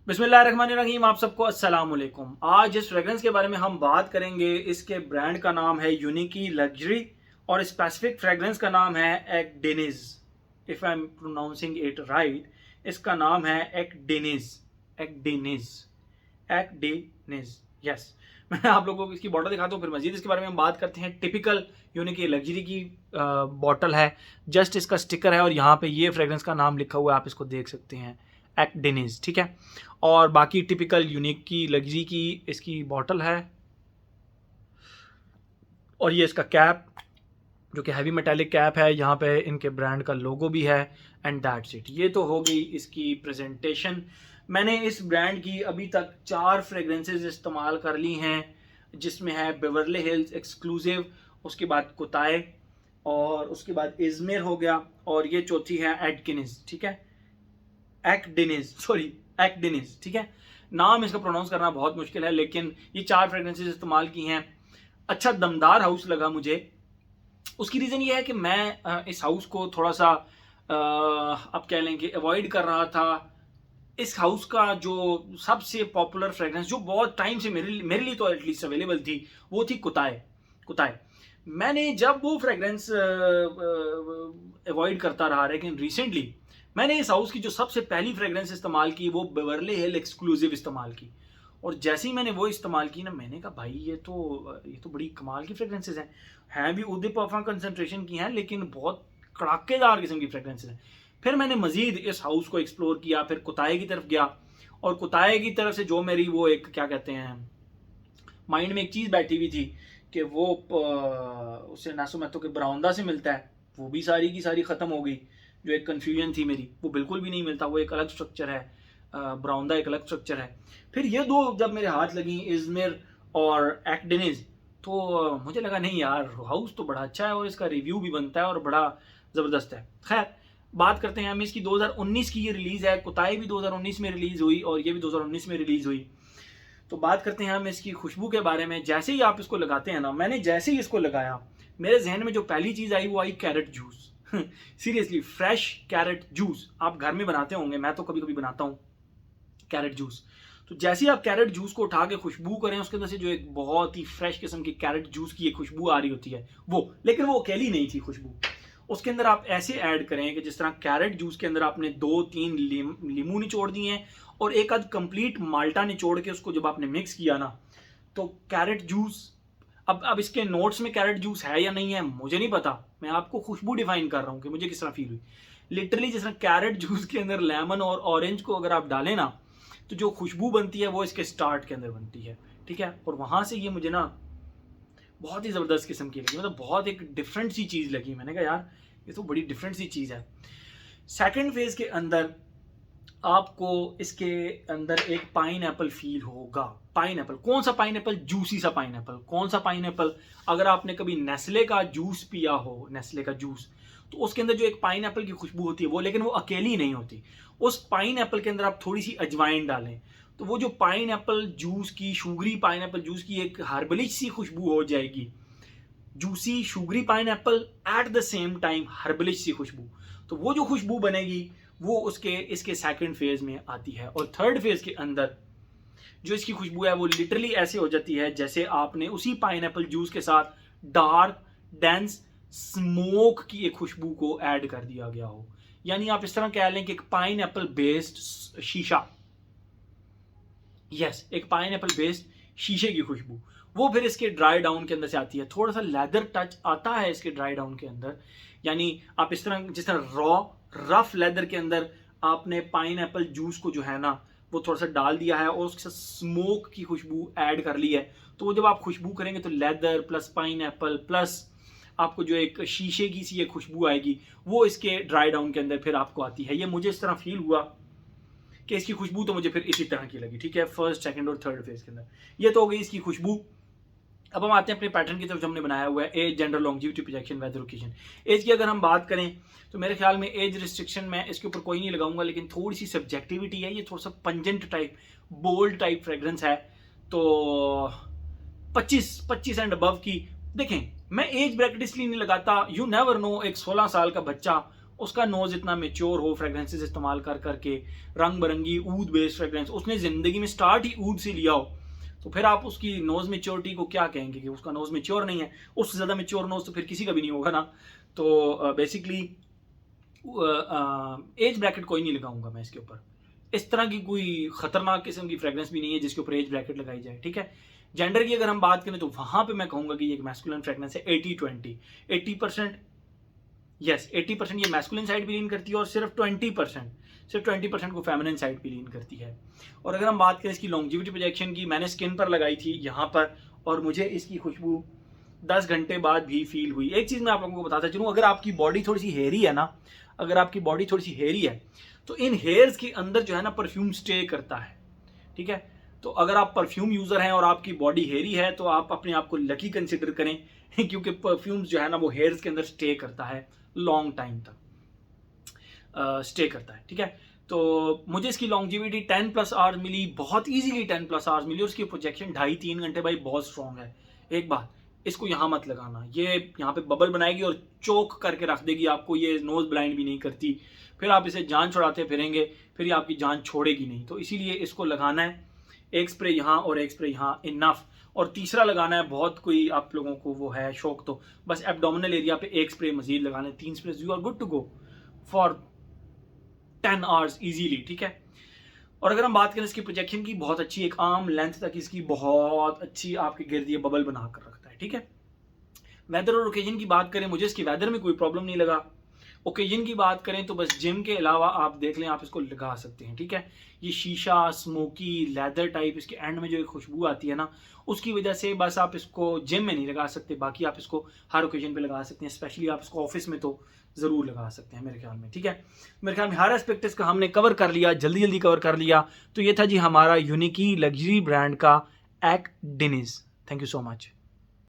बिस्मिल्लाहिर्रहमानिर्रहीम। आप सबको अस्सलाम वालेकुम। आज इस फ्रेग्रेंस के बारे में हम बात करेंगे। इसके ब्रांड का नाम है यूनिकी लग्जरी और स्पेसिफिक फ्रेग्रेंस का नाम है Akdeniz. If I am pronouncing it right, इसका नाम है एक्डेनिज। एक्डेनिज एक्डेनिज यस। मैं आप लोगों को इसकी बॉटल दिखाता हूँ, फिर मजीद इसके बारे में हम बात करते हैं। टिपिकल यूनिकी लग्जरी की बॉटल है, जस्ट इसका स्टिकर है और यहाँ पे ये फ्रेग्रेंस का नाम लिखा हुआ है, आप इसको देख सकते हैं, एक्डेनिज। ठीक है। और बाकी टिपिकल यूनिक की लग्जरी की इसकी बॉटल है और ये इसका कैप जो कि हैवी मेटालिक कैप है, यहाँ पे इनके ब्रांड का लोगो भी है एंड दैट्स इट। ये तो हो गई इसकी प्रेजेंटेशन। मैंने इस ब्रांड की अभी तक 4 फ्रेग्रेंसेस इस्तेमाल कर ली हैं, जिसमें है बेवर्ली हिल्स एक्सक्लूसिव, उसके बाद कुताए और उसके बाद इजमेर हो गया और ये चौथी है एडकिनिस। ठीक है, एक्डेनिज, सॉरी एक्डेनिज। ठीक है, नाम इसका प्रोनाउंस करना बहुत मुश्किल है, लेकिन ये 4 फ्रेग्रेंसेस इस्तेमाल की हैं। अच्छा दमदार हाउस लगा मुझे। उसकी रीज़न ये है कि मैं इस हाउस को थोड़ा सा अब कह लें कि अवॉइड कर रहा था। इस हाउस का जो सबसे पॉपुलर फ्रेग्रेंस जो बहुत टाइम से मेरे लिए तो एटलीस्ट अवेलेबल थी, वो थी कुताए। कुताए मैंने जब वो फ्रेग्रेंस अवॉइड करता रहा, लेकिन रिसेंटली मैंने इस हाउस की जो सबसे पहली फ्रेग्रेंस इस्तेमाल की वो बेवर्ली हिल एक्सक्लूसिव इस्तेमाल की। और जैसे ही मैंने वो इस्तेमाल की ना, मैंने कहा भाई ये तो बड़ी कमाल की फ्रेग्रेंसेज हैं भी उदय परफ्यूम कंसंट्रेशन की हैं, लेकिन बहुत कड़ाकेदार किस्म की फ्रेग्रेंसेज हैं। फिर मैंने मजीद इस हाउस को एक्सप्लोर किया, फिर कुताए की तरफ गया और कुताए की तरफ से जो मेरी वो एक क्या कहते हैं माइंड में एक चीज़ बैठी हुई थी कि वो उससे नासुमैतो के बरामदा से मिलता है, वो भी सारी की सारी ख़त्म हो गई। जो एक कन्फ्यूजन थी मेरी, वो बिल्कुल भी नहीं मिलता, वो एक अलग स्ट्रक्चर है, ब्राउंदा एक अलग स्ट्रक्चर है। फिर ये दो जब मेरे हाथ लगी, इजमिर और एक्डेनिज, तो मुझे लगा नहीं यार, हाउस तो बड़ा अच्छा है और इसका रिव्यू भी बनता है और बड़ा ज़बरदस्त है। खैर बात करते हैं हम इसकी। 2019 की ये रिलीज़ है, कुताई भी 2019 में रिलीज़ हुई और ये भी 2019 में रिलीज़ हुई। तो बात करते हैं हम इसकी खुशबू के बारे में। जैसे ही आप इसको लगाते हैं ना, मैंने जैसे ही इसको लगाया, मेरे जहन में जो पहली चीज़ आई वो आई carrot juice. Seriously, fresh carrot juice आप घर में बनाते होंगे, मैं तो कभी कभी बनाता हूँ कैरेट जूस। तो जैसे ही आप कैरेट जूस को उठा के खुशबू करें, उसके अंदर से जो एक बहुत ही फ्रेश किस्म की कैरेट जूस की एक खुशबू आ रही होती है वो, लेकिन वो अकेली नहीं थी खुशबू। उसके अंदर आप ऐसे ऐड करें कि जिस तरह कैरेट जूस के अंदर आपने 2-3 लीमू निचोड़ दिए हैं और एक आध कंप्लीट माल्टा निचोड़ के उसको जब आपने मिक्स किया ना, तो कैरेट जूस। अब इसके नोट्स में कैरेट जूस है या नहीं है मुझे नहीं पता, मैं आपको खुशबू डिफाइन कर रहा हूँ कि मुझे किस तरह फील हुई। लिटरली जिस तरह कैरेट जूस के अंदर लेमन और ऑरेंज को अगर आप डालें ना, तो जो खुशबू बनती है वो इसके स्टार्ट के अंदर बनती है। ठीक है, और वहाँ से ये मुझे ना बहुत ही ज़बरदस्त किस्म की लगी, मतलब बहुत एक डिफरेंट सी चीज़ लगी। मैंने कहा यार ये तो बड़ी डिफरेंट सी चीज़ है। सेकेंड फेज के अंदर आपको इसके अंदर एक पाइन एप्पल फील होगा। पाइन एप्पल, कौन सा पाइन एप्पल? जूसी सा पाइन एप्पल। कौन सा पाइन एप्पल? अगर आपने कभी नेस्ले का जूस पिया हो, नेस्ले का जूस, तो उसके अंदर जो एक पाइन एप्पल की खुशबू होती है वो, लेकिन वो अकेली नहीं होती। उस पाइन एप्पल के अंदर आप थोड़ी सी अजवाइन डालें तो वो जो पाइन एप्पल जूस की, शुगरी पाइन एप्पल जूस की एक हर्बलिश सी खुशबू हो जाएगी। Juicy sugary pineapple at the same time herbalish सी खुशबू। तो वो जो खुशबू बनेगी वो उसके इसके सेकंड फेज में आती है। और थर्ड फेज के अंदर जो इसकी खुशबू है वो लिटरली ऐसे हो जाती है जैसे आपने उसी पाइनएप्पल जूस के साथ डार्क डेंस स्मोक की एक खुशबू को ऐड कर दिया गया हो। यानी आप इस तरह कह लें कि एक पाइनएप्पल बेस्ड शीशा, यस, एक पाइनएप्पल बेस्ड शीशे की खुशबू। वो फिर इसके ड्राई डाउन के अंदर से आती है, थोड़ा सा लेदर टच आता है इसके ड्राई डाउन के अंदर। यानी आप इस तरह, जिस तरह रॉ रफ लेदर के अंदर आपने पाइनएप्पल जूस को जो है ना वो थोड़ा सा डाल दिया है और उसके साथ स्मोक की खुशबू ऐड कर ली है, तो वो जब आप खुशबू करेंगे तो लेदर प्लस पाइनएप्पल प्लस आपको जो एक शीशे की सी एक खुशबू आएगी, वो इसके ड्राई डाउन के अंदर फिर आपको आती है। ये मुझे इस तरह फील हुआ कि इसकी खुशबू तो मुझे फिर इसी तरह की लगी। ठीक है, फर्स्ट सेकंड और थर्ड फेज के अंदर ये तो हो गई इसकी खुशबू। अब हम आते हैं अपने पैटर्न की तरफ जो हमने बनाया हुआ है, age, gender, longevity, projection, weather, occasion. Age की अगर हम बात करें तो मेरे ख्याल में एज रिस्ट्रिक्शन मैं इसके ऊपर कोई नहीं लगाऊंगा, लेकिन थोड़ी सी सब्जेक्टिविटी है। ये थोड़ा सा pungent type, bold type fragrance है, तो 25 एंड अबव की। देखें, मैं एज ब्रैकेट इसलिए नहीं लगाता, यू नेवर नो, एक 16 साल का बच्चा उसका नोज इतना मेच्योर हो फ्रेगरेंसेस इस्तेमाल कर करके, रंग बिरंगी ऊद बेस्ड फ्रेगरेंस, उसने ज़िंदगी में स्टार्ट ही ऊद से लिया हो, तो फिर आप उसकी नोज मेच्योरिटी को क्या कहेंगे कि उसका नोज मेच्योर नहीं है? उससे ज़्यादा मेच्योर नोज तो फिर किसी का भी नहीं होगा ना। तो बेसिकली एज ब्रैकेट कोई नहीं लगाऊंगा मैं इसके ऊपर। इस तरह की कोई खतरनाक किस्म की फ्रेग्रेंस भी नहीं है जिसके ऊपर एज ब्रैकेट लगाई जाए, ठीक है। जेंडर की अगर हम बात करें तो वहां पे मैं कहूंगा कि ये एक मैस्कुलिन फ्रेग्रेंस है 80-20। 80% यस 80% ये मैस्कुलिन साइड भी लीन करती है और सिर्फ 20% को फेमिनिन साइड भी लीन करती है। और अगर हम बात करें इसकी लॉन्जिविटी प्रोजेक्शन की, मैंने स्किन पर लगाई थी यहाँ पर और मुझे इसकी खुशबू 10 घंटे बाद भी फील हुई। एक चीज़ मैं आप लोगों को बताता चलूँ, अगर आपकी बॉडी थोड़ी सी हेयरी है ना, अगर आपकी बॉडी थोड़ी सी हेयरी है तो इन हेयर्स के अंदर जो है ना परफ्यूम स्टे करता है, ठीक है। तो अगर आप परफ्यूम यूज़र हैं और आपकी बॉडी हेयरी है तो आप अपने आप को लकी कंसिडर करें क्योंकि परफ्यूम्स जो है ना वो हेयर्स के अंदर स्टे करता है, लॉन्ग टाइम तक स्टे करता है, ठीक है। तो मुझे इसकी लॉन्जिविटी 10+ आवर्स मिली, बहुत इजीली 10+ आवर्स मिली और उसकी प्रोजेक्शन 2.5-3 घंटे भाई बहुत स्ट्रॉन्ग है। एक बात, इसको यहाँ मत लगाना, ये यहाँ पे बबल बनाएगी और चोक करके रख देगी आपको, ये नोज ब्लाइंड भी नहीं करती, फिर आप इसे जान छुड़ाते फिरेंगे, फिर ये आपकी जान छोड़ेगी नहीं। तो इसीलिए इसको लगाना है, एक स्प्रे यहाँ और एक स्प्रे यहाँ इनफ। और तीसरा लगाना है, बहुत कोई आप लोगों को वो है शौक, तो बस एब्डोमिनल एरिया पे एक स्प्रे मजीद लगाना है, 3 spray, you are good to go for 10 hours easily, ठीक है। और अगर हम बात करें इसकी प्रोजेक्शन की, बहुत अच्छी, एक आर्म लेंथ तक इसकी बहुत अच्छी आपके गिर्द ये बबल बना कर रखता है, ठीक है। वेदर और ओकेजन की बात करें, मुझे इसकी वेदर में कोई प्रॉब्लम नहीं लगा। ओकेजन की बात करें तो बस जिम के अलावा आप देख लें, आप इसको लगा सकते हैं, ठीक है। ये शीशा, स्मोकी, लेदर टाइप, इसके एंड में जो एक खुशबू आती है ना, उसकी वजह से बस आप इसको जिम में नहीं लगा सकते, बाकी आप इसको हर ओकेजन पे लगा सकते हैं, स्पेशली आप इसको ऑफिस में तो ज़रूर लगा सकते हैं मेरे ख्याल में, ठीक है। मेरे ख्याल में हर एस्पेक्ट इसका हमने कवर कर लिया, जल्दी जल्दी कवर कर लिया। तो ये था जी हमारा यूनिकी लग्जरी ब्रांड का act Denis. Thank you so much.